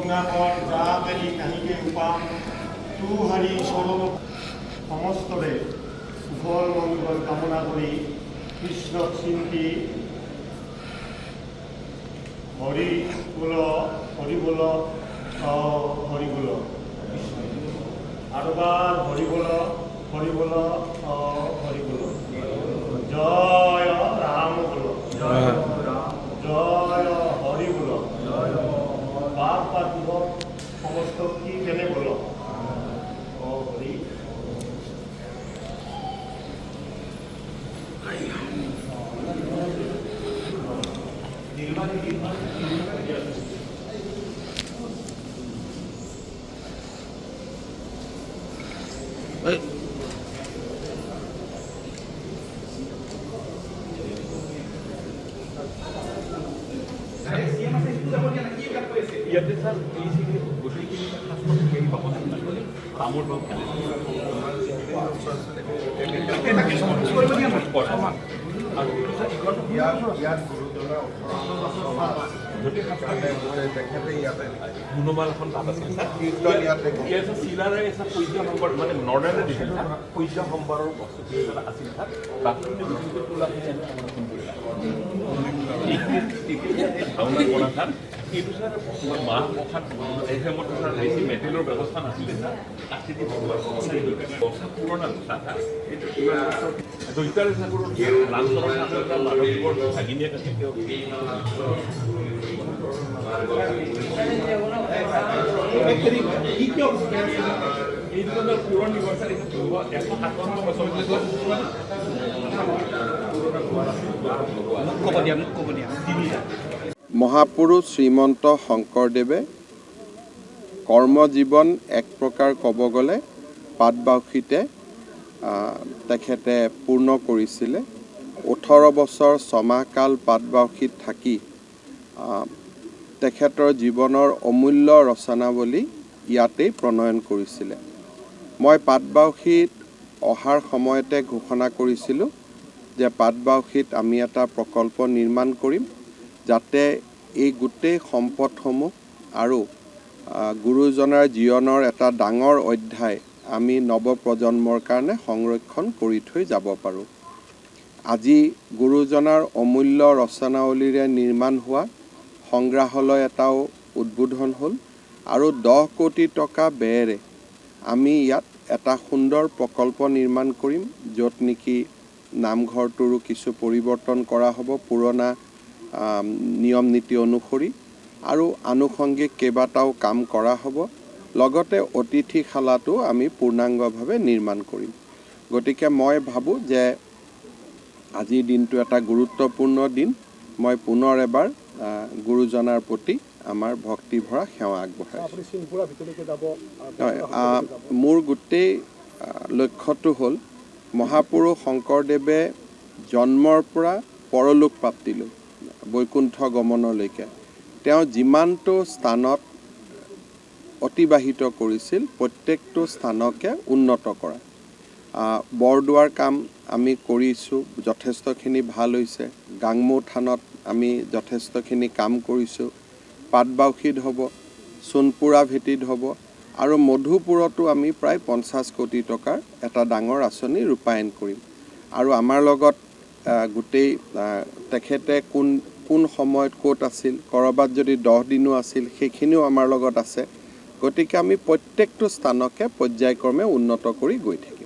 গুণাকর যাতারি কাহিকে উপাম তু হারি স্মরণ সমস্তরে কুফল মঙ্গল কামনা করি কৃষ্ণ চিন্তি হরি বল আরবার হরি বল হরি বল জয় রাম বল জয় হরি বল বাপ বা যুবক সমস্ত কি কেনে বল হরি ইয়াতে স্যার বেসিক্যালি গোটেইখিনি শাস্ত্ৰখিনি পাব তামোল বা গুণমাল এখন তাত আছিল স্যাৰ চিলাৰে স্যাৰ পূজ্য সম্পাৰ মানে নৰ্ডাৰ্ণে দিছিল পূজ্য সম্পাৰৰ বস্তুখিনি আছিল স্যাৰ বাকীখিনি বস্তুটো তোলাখিনি আমি সংৰক্ষণ কৰিলা ভাওনা কৰা স্যাৰ এইটো স্যাৰ মাহ প্ৰসাদ এই সময়ত স্যাৰ বেছি মেটেৰিয়েলৰ ব্যৱস্থা নাছিলে স্যাৰ কাঠিদি বস্তা পুৰণা স্যাৰ এইটো দৈতাৰী ঠাকুৰৰ ৰামচৰণ ঠাকুৰৰ মাধৱদেৱৰ ভাগিনীয়েক আছিল তেওঁ মহাপুৰুষ শ্ৰীমন্ত শংকৰদেৱে কৰ্মজীৱন এক প্ৰকাৰ ক'ব গ'লে পাটবাউসীতে তেখেতে পূৰ্ণ কৰিছিলে 18 বছৰ ছমাহকাল পাটবাউসীত থাকি তেখেতৰ জীৱনৰ অমূল্য ৰচনাৱলী ইয়াতেই প্ৰণয়ন কৰিছিলে মই পাটবাউসীত অহাৰ সময়তে ঘোষণা কৰিছিলোঁ যে পাটবাউসীত আমি এটা প্ৰকল্প নিৰ্মাণ কৰিম যাতে এই গোটেই সম্পদসমূহ আৰু গুৰুজনাৰ জীৱনৰ এটা ডাঙৰ অধ্যায় আমি নৱপ্ৰজন্মৰ কাৰণে সংৰক্ষণ কৰি থৈ যাব পাৰোঁ আজি গুৰুজনাৰ অমূল্য ৰচনাৱলীৰে নিৰ্মাণ হোৱা সংগ্ৰহালয় এটাও উদ্বোধন হ'ল আৰু 10 কোটি টকা ব্যয়েৰে আমি ইয়াত এটা সুন্দৰ প্ৰকল্প নিৰ্মাণ কৰিম য'ত নেকি নামঘৰটোৰো কিছু পৰিৱৰ্তন কৰা হ'ব পুৰণা নিয়ম নীতি অনুসৰি আৰু আনুষংগিক কেইবাটাও কাম কৰা হ'ব লগতে অতিথিশালাটো আমি পূৰ্ণাংগভাৱে নিৰ্মাণ কৰিম গতিকে মই ভাবোঁ যে আজিৰ দিনটো এটা গুৰুত্বপূৰ্ণ দিন মই পুনৰ এবাৰ গুৰুজনাৰ প্ৰতি আমাৰ ভক্তিভৰা সেৱা আগবঢ়াইছোঁ মোৰ গোটেই লক্ষ্যটো হ'ল মহাপুৰুষ শংকৰদেৱে জন্মৰ পৰা পৰলোক প্ৰাপ্তিলৈ বৈকুণ্ঠ গমনলৈকে তেওঁ যিমানটো স্থানত অতিবাহিত কৰিছিল প্ৰত্যেকটো স্থানকে উন্নত কৰা বৰদোৱাৰ কাম আমি কৰিছোঁ যথেষ্টখিনি ভাল হৈছে গাংমু থানত আমি যথেষ্টখিনি কাম কৰিছোঁ পাটবাউসীত হ'ব সোণপুৰা ভেটিত হ'ব আৰু মধুপুৰতো আমি প্ৰায় 50 কোটি টকাৰ এটা ডাঙৰ আঁচনি ৰূপায়ণ কৰিম আৰু আমাৰ লগত গোটেই তেখেতে কোন সময়ত ক'ত আছিল ক'ৰবাত যদি 10 দিনো আছিল সেইখিনিও আমাৰ লগত আছে গতিকে আমি প্ৰত্যেকটো স্থানকে পৰ্যায়ক্ৰমে উন্নত কৰি গৈ থাকিম